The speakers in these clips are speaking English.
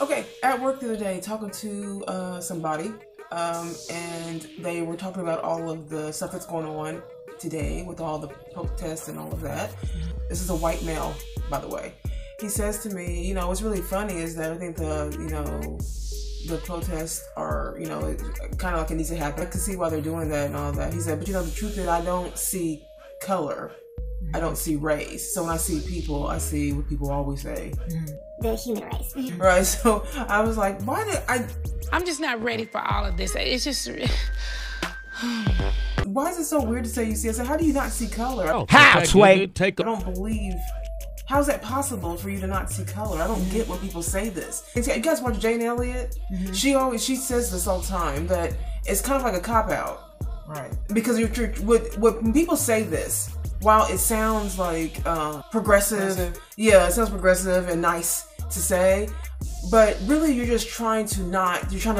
Okay, at work the other day, talking to somebody, and they were talking about all of the stuff that's going on today with all the protests and all of that. This is a white male, by the way. He says to me, you know, what's really funny is that I think the protests are, kind of like it needs to happen. I can see why they're doing that and all that. He said, but the truth is I don't see color. I don't see race. So when I see people, I see what people always say. The human race. Right, so I was like, I'm just not ready for all of this. It's just... Why is it so weird to say you see? I said, how do you not see color? Oh, how, Sway? I don't believe... How is that possible for you to not see color? I don't get when people say this. You guys watch Jane Elliott? She says this all the time, that it's kind of like a cop-out. Right. Because when people say this, while it sounds like progressive, yeah, it sounds progressive and nice to say, but really you're just trying to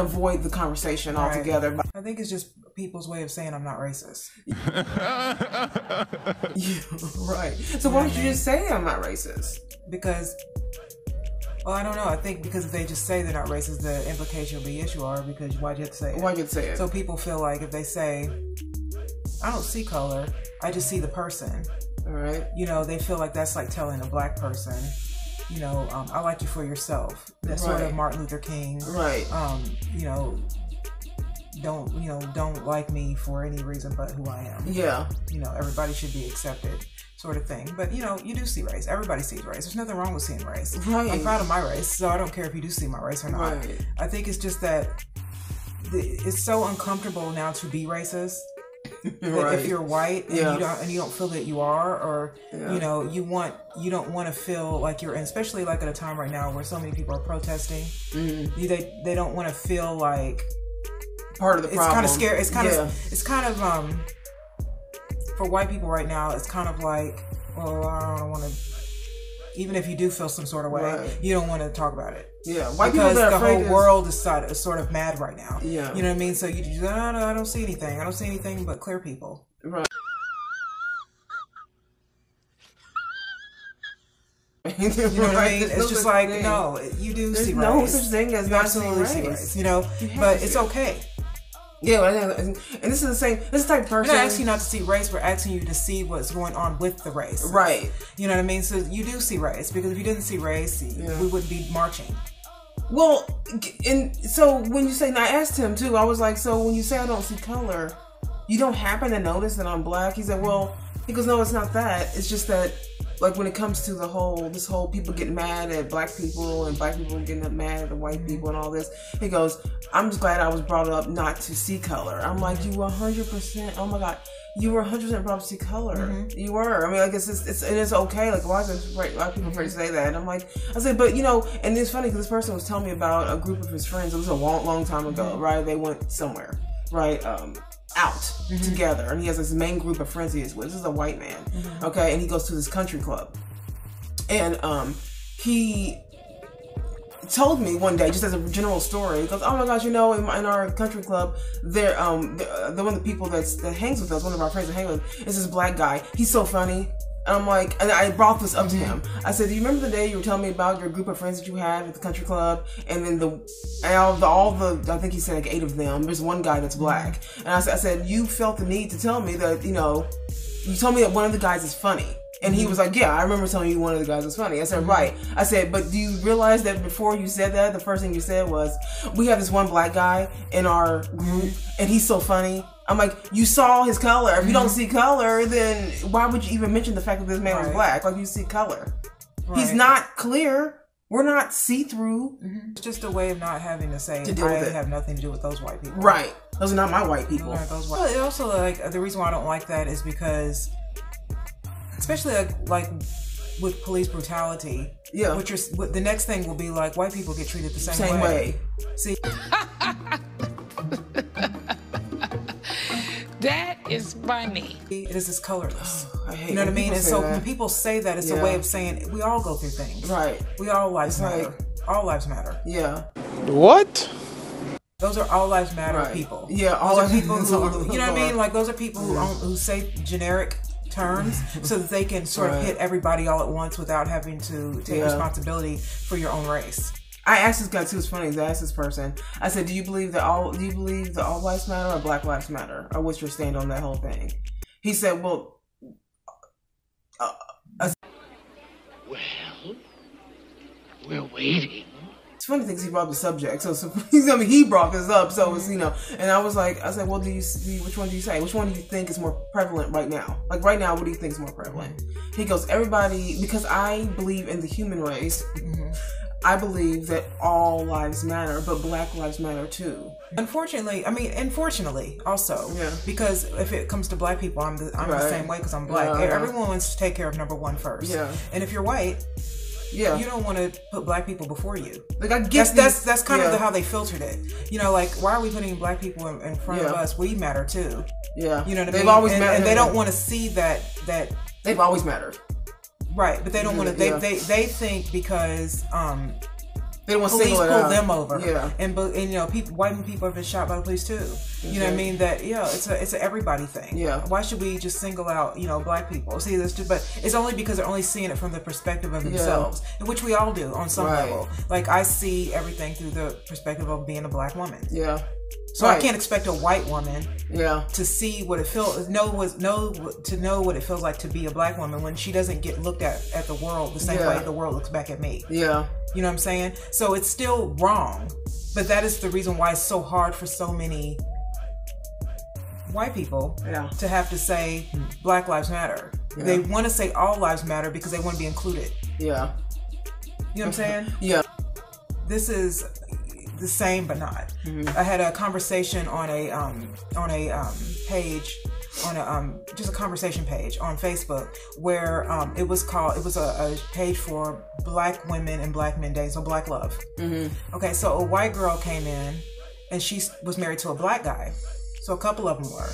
avoid the conversation altogether. I think it's just people's way of saying I'm not racist. Yeah, right. So why don't you just say I'm not racist? Because, well, I don't know. I think because if they just say they're not racist, the implication will be yes, you are, because why'd you have to say it? Why'd you have to say it? So people feel like if they say, I don't see color, I just see the person. All right. They feel like that's like telling a black person, I like you for yourself. That's sort of Martin Luther King. Right. Don't like me for any reason but who I am. Yeah. Everybody should be accepted, sort of thing. But you do see race. Everybody sees race. There's nothing wrong with seeing race. Right. I'm proud of my race, so I don't care if you do see my race or not. Right. I think it's just that it's so uncomfortable now to be racist. That if you're white and you don't feel that you are, or you don't want to feel like you're, and especially like at a time right now where so many people are protesting, they don't want to feel like part of the problem. It's kind of scary. It's kind of for white people right now, it's kind of like, well, I don't want to. Even if you do feel some sort of way, you don't want to talk about it. Yeah, white because the whole world is sort of mad right now. Yeah, you know what I mean. So you just, I don't see anything. I don't see anything but clear people. Right. You know what I mean? It's just like no, you do see race. No such thing as not seeing race. But it's okay. Yeah, and this is the same. This is the type of person. We're not asking you not to see race. We're asking you to see what's going on with the race. Right. You know what I mean? So you do see race, because if you didn't see race, we wouldn't be marching. Well, and so when you say, and I asked him too, I was like, so when you say I don't see color, you don't happen to notice that I'm black? He said, well, he goes, no, it's not that. It's just that, like, when it comes to this whole people getting mad at black people and black people getting mad at the white people and all this, he goes, I'm just glad I was brought up not to see color. I'm like, you were 100%, oh my God, you were 100% brought up to see color. You were. I mean, I guess it's okay. Like, why is it right? A lot of people afraid to say that? And I'm like, I said, but and it's funny because this person was telling me about a group of his friends. It was a long time ago, right? They went somewhere, right? Out together, and he has this main group of friends he is with. This is a white man, okay, and he goes to this country club, and he told me one day, just as a general story, he goes, oh my gosh, in our country club, there, one of the people that hangs with us, one of our friends that hang with, is this black guy. He's so funny. And I'm like, and I brought this up to him. I said, do you remember the day you were telling me about your group of friends that you had at the country club? And then I think he said like 8 of them, there's one guy that's black. And I said, you felt the need to tell me that, you told me that one of the guys is funny. And he was like, yeah, I remember telling you one of the guys was funny. I said, right. I said, but do you realize that before you said that, the first thing you said was, we have this one black guy in our group and he's so funny. I'm like, you saw his color. If you don't see color, then why would you even mention the fact that this man was black? Like, you see color. He's not clear. We're not see-through. It's just a way of not having to say, I have nothing to do with those white people. Right. Those are not my white people. Well, it also, like, the reason why I don't like that is because, especially like with police brutality, the next thing will be like, white people get treated the same way. See? That is funny. It is just colorless. I hate you know what I mean? And so that. when people say that, it's a way of saying we all go through things. Right. We all lives matter. All lives matter. Yeah. What? Those are all lives matter people. Yeah, all are people who, you know what I mean? Like, those are people who say generic terms so that they can sort of hit everybody all at once without having to take responsibility for your own race. I asked this guy too. It's funny. I asked this person. I said, "Do you believe that all lives matter or Black lives matter, or what's your stand on that whole thing?" He said, "Well, we're waiting." It's funny things he brought up the subject. So he brought this up. So it's, you know, and I said, "Well, which one do you say? Which one do you think is more prevalent right now? Like right now, what do you think is more prevalent?" He goes, "Everybody," because I believe in the human race. I believe that all lives matter, but Black lives matter too. Unfortunately, also, because if it comes to Black people, I'm the same way because I'm Black. Everyone wants to take care of number one first. Yeah. And if you're white, you don't want to put Black people before you. Like I guess that's kind of how they filtered it. You know, like why are we putting Black people in front of us? We matter too. Yeah. You know what I mean? They've always mattered, and they don't want to see that they've always mattered. Right, but they don't want to. They think because they don't want to police pull them over. Yeah, and you know, white people have been shot by the police too. You know what I mean? That it's a everybody thing. Yeah. Why should we just single out Black people? See, but it's only because they're only seeing it from the perspective of themselves, which we all do on some level. Like I see everything through the perspective of being a Black woman. Yeah. So I can't expect a white woman to see what it feels, know what it feels like to be a Black woman when she doesn't get looked at the world the same way the world looks back at me. Yeah. You know what I'm saying? So it's still wrong, but that is the reason why it's so hard for so many white people to have to say Black lives matter. Yeah. They want to say all lives matter because they want to be included. Yeah. You know what I'm saying? Yeah. This is the same but not. I had a conversation on a page, just a conversation page on Facebook where it was a page for Black women and Black men dating, so Black love. Okay, so a white girl came in and she was married to a Black guy, so a couple of them were.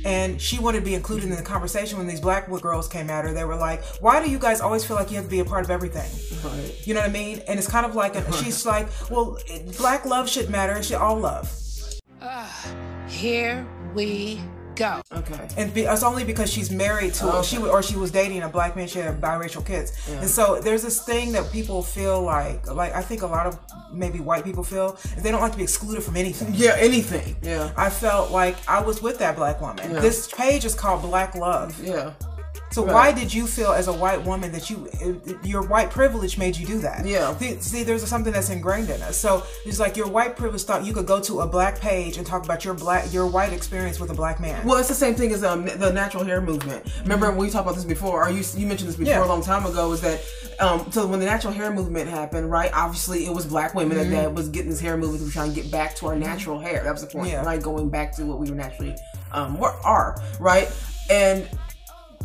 And she wanted to be included in the conversation. When these Black girls came at her, they were like, "Why do you guys always feel like you have to be a part of everything?" Right. You know what I mean? And it's kind of like, she's like, "Well, Black love should matter. It should all love." Here we go. Okay. And it's only because she's married to she was dating a Black man. She had biracial kids, and so there's this thing that people feel like I think a lot of maybe white people feel they don't like to be excluded from anything. Yeah, anything. Yeah. I felt like I was with that Black woman. Yeah. This page is called Black Love. Yeah. So why did you feel as a white woman that your white privilege made you do that? Yeah. See, there's something that's ingrained in us. So it's like your white privilege thought you could go to a Black page and talk about your white experience with a Black man. Well, it's the same thing as the natural hair movement. Remember when we talked about this before, or you mentioned this before a long time ago, is that so when the natural hair movement happened, right? Obviously, it was Black women that was getting this hair movement to try and get back to our natural hair. That was the point, right? Going back to what we were naturally are, right? And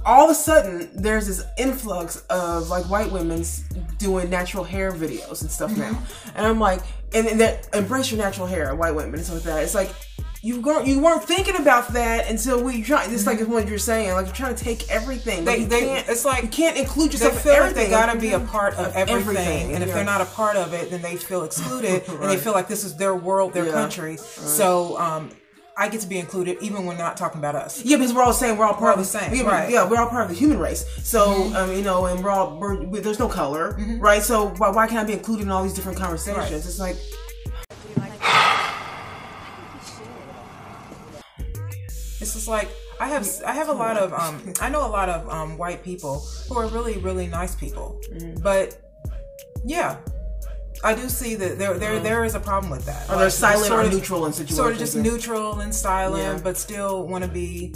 all of a sudden, there's this influx of like white women doing natural hair videos and stuff now, and I'm like, and that embrace your natural hair, white women and stuff like that. It's like you weren't thinking about that until we try. It's like what you're saying, like you're trying to take everything. It's like you can't include yourself. They feel in like they gotta be a part of everything, and if yeah. they're not a part of it, then they feel excluded, and they feel like this is their world, their country. So I get to be included even when not talking about us. Yeah, because we're all saying we're all part of the same. Right. Yeah, we're all part of the human race. So you know, and there's no color, right? So why can't I be included in all these different conversations? Right. It's like. It's just like I have a lot of I know a lot of white people who are really, really nice people, but yeah, I do see that there is a problem with that. Or they're silent or neutral in situations. Sort of just neutral and silent, but still want to be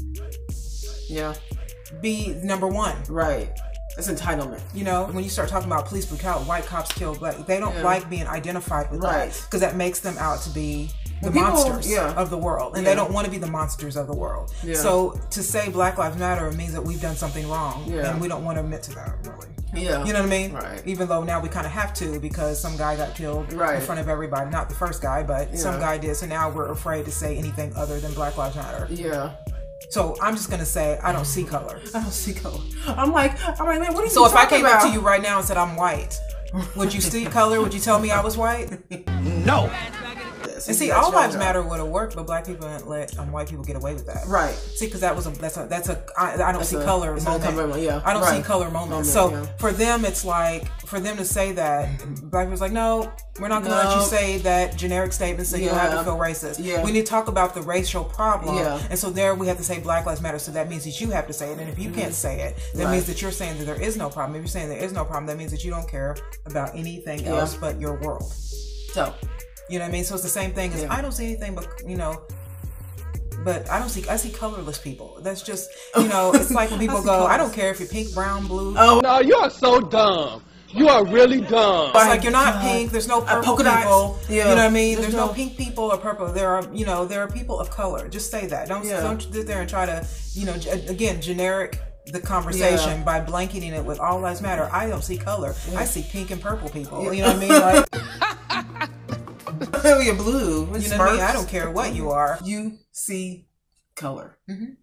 number one. Right. It's entitlement. You know, when you start talking about police brutality, white cops kill Black, they don't like being identified with that because that makes them out to be the monsters of the world, and they don't want to be the monsters of the world. So to say Black Lives Matter means that we've done something wrong, and we don't want to admit to that, really. Yeah, you know what I mean? Right. Even though now we kind of have to because some guy got killed in front of everybody. Not the first guy, but some guy did. So now we're afraid to say anything other than Black Lives Matter. Yeah. So I'm just gonna say I don't see color. I don't see color. I'm like, man, what are you talking about? So if I came up to you right now and said I'm white, would you see color? Would you tell me I was white? No. this. And see, all lives matter would have worked, but black people didn't let white people get away with that. Right. See, because I don't see color moment. Yeah. I don't see color moment. So for them, it's like, for them to say that, black people's like, no, we're not going to let you say that generic statement so you don't have to feel racist. Yeah. We need to talk about the racial problem. Yeah. And so there we have to say Black Lives Matter. So that means that you have to say it. And if you can't say it, that means that you're saying that there is no problem. If you're saying there is no problem, that means that you don't care about anything else but your world. So, you know what I mean? So it's the same thing as I don't see anything but, but I see colorless people. That's just, it's like when people go, I don't care if you're pink, brown, blue. Oh, no, you are so dumb. You are really dumb. It's like you're not pink. There's no purple people. Yeah. You know what I mean? There's no pink people or purple. There are people of color. Just say that. Don't sit there and try to, again, generic the conversation by blanketing it with all lives matter. I don't see color. I see pink and purple people. You know what I mean? Like, you're blue. You know what I mean? I don't care what you are. You see color. Mm-hmm.